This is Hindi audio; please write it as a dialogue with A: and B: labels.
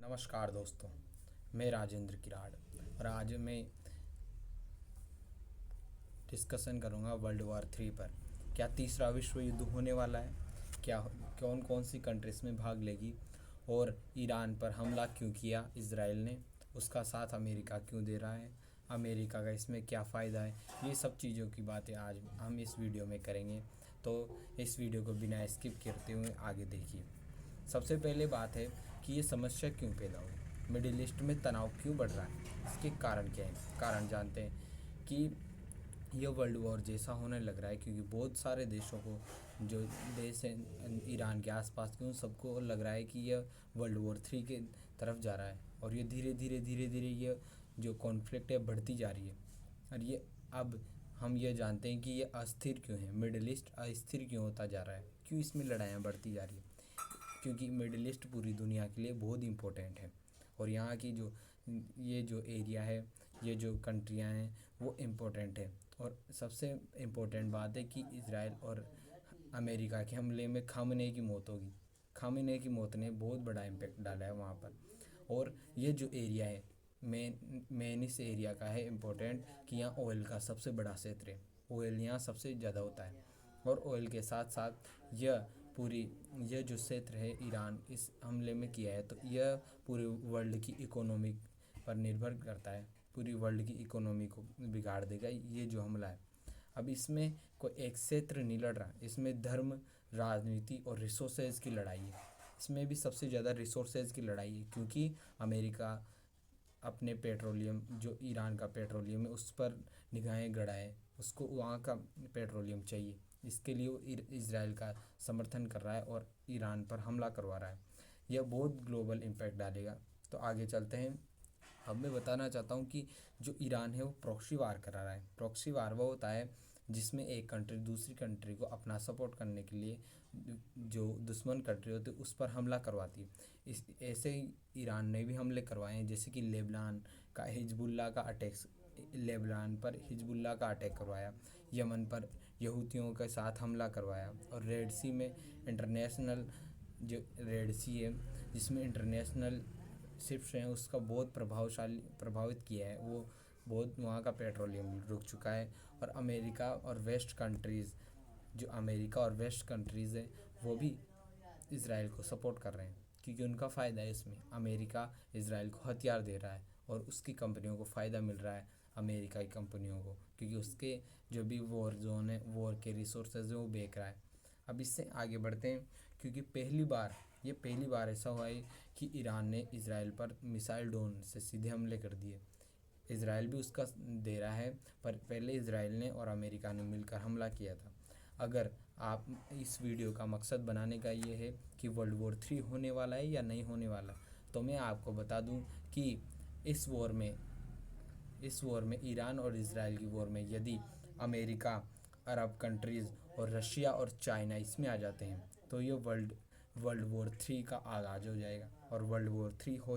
A: नमस्कार दोस्तों, मैं राजेंद्र किराड़ और आज मैं डिस्कशन करूंगा वर्ल्ड वॉर 3 पर। क्या तीसरा विश्व युद्ध होने वाला है? क्या कौन कौन सी कंट्रीज में भाग लेगी? और ईरान पर हमला क्यों किया इजराइल ने? उसका साथ अमेरिका क्यों दे रहा है? अमेरिका का इसमें क्या फ़ायदा है? ये सब चीज़ों की बातें आज हम इस वीडियो में करेंगे, तो इस वीडियो को बिना स्किप करते हुए आगे देखिए। सबसे पहले बात है कि ये समस्या क्यों पैदा हुई, मिडिल ईस्ट में तनाव क्यों बढ़ रहा है, इसके कारण क्या है। कारण जानते हैं कि यह वर्ल्ड वॉर जैसा होने लग रहा है क्योंकि बहुत सारे देशों को, जो देश हैं ईरान के आसपास के, उन सबको लग रहा है कि यह वर्ल्ड वॉर 3 के तरफ जा रहा है और ये धीरे धीरे ये जो कॉन्फ्लिक्ट है बढ़ती जा रही है। और ये अब हम ये जानते हैं कि ये अस्थिर क्यों है, मिडिल ईस्ट अस्थिर क्यों होता जा रहा है, क्यों इसमें लड़ाइयाँ बढ़ती जा रही है। क्योंकि मिडिल ईस्ट पूरी दुनिया के लिए बहुत इम्पोर्टेंट है और यहाँ की जो एरिया है, ये जो कंट्रियाँ हैं वो इम्पोर्टेंट है। और सबसे इम्पोर्टेंट बात है कि इजराइल और अमेरिका के हमले में खामने की मौत होगी। खामने की मौत ने बहुत बड़ा इम्पैक्ट डाला है वहाँ पर। और ये जो एरिया है, मेन इस एरिया का है इम्पोर्टेंट कि यहाँ ऑयल का सबसे बड़ा क्षेत्र है। ऑयल यहाँ सबसे ज़्यादा होता है और ऑयल के साथ साथ यह जो क्षेत्र है ईरान इस हमले में किया है, तो यह पूरे वर्ल्ड की इकोनॉमी पर निर्भर करता है। पूरी वर्ल्ड की इकोनॉमी को बिगाड़ देगा ये जो हमला है। अब इसमें कोई एक क्षेत्र नहीं लड़ रहा, इसमें धर्म, राजनीति और रिसोर्सेज की लड़ाई है। इसमें भी सबसे ज़्यादा रिसोर्सेज की लड़ाई है क्योंकि अमेरिका अपने पेट्रोलियम, जो ईरान का पेट्रोलियम है, उस पर निगाहें गड़ाए, उसको वहाँ का पेट्रोलियम चाहिए। इसके लिए वो इजराइल का समर्थन कर रहा है और ईरान पर हमला करवा रहा है। यह बहुत ग्लोबल इम्पैक्ट डालेगा। तो आगे चलते हैं। अब मैं बताना चाहता हूँ कि जो ईरान है वो प्रॉक्सी वार करा रहा है। प्रॉक्सी वार वो होता है जिसमें एक कंट्री दूसरी कंट्री को अपना सपोर्ट करने के लिए जो दुश्मन कंट्री होती है उस पर हमला करवाती है। इस ऐसे ही ईरान ने भी हमले करवाए हैं, जैसे कि लेबनान पर हिजबुल्ला का अटैक करवाया, यमन पर यहूतियों के साथ हमला करवाया और रेड सी में इंटरनेशनल, जो रेड सी है जिसमें इंटरनेशनल शिप्स हैं, उसका बहुत प्रभावित किया है। वो बहुत वहाँ का पेट्रोलियम रुक चुका है। और अमेरिका और वेस्ट कंट्रीज़ है वो भी इसराइल को सपोर्ट कर रहे हैं क्योंकि उनका फ़ायदा है इसमें। अमेरिका इसराइल को हथियार दे रहा है और उसकी कंपनियों को फ़ायदा मिल रहा है, अमेरिका की कंपनियों को, क्योंकि उसके जो भी वॉर जोन है, वॉर के रिसोर्सेज हैं, वो बेच रहा है। अब इससे आगे बढ़ते हैं क्योंकि पहली बार ऐसा हुआ है कि ईरान ने इसराइल पर मिसाइल ड्रोन से सीधे हमले कर दिए। इसराइल भी उसका दे रहा है, पर पहले इसराइल ने और अमेरिका ने मिलकर हमला किया था। अगर आप इस वीडियो का मकसद बनाने का ये है कि वर्ल्ड वॉर 3 होने वाला है या नहीं होने वाला, तो मैं आपको बता दूं कि इस वॉर में ईरान और इसराइल की वॉर में यदि अमेरिका, अरब कंट्रीज़ और रशिया और चाइना इसमें आ जाते हैं तो ये वर्ल्ड वॉर 3 का आगाज़ हो जाएगा और वर्ल्ड वॉर 3 हो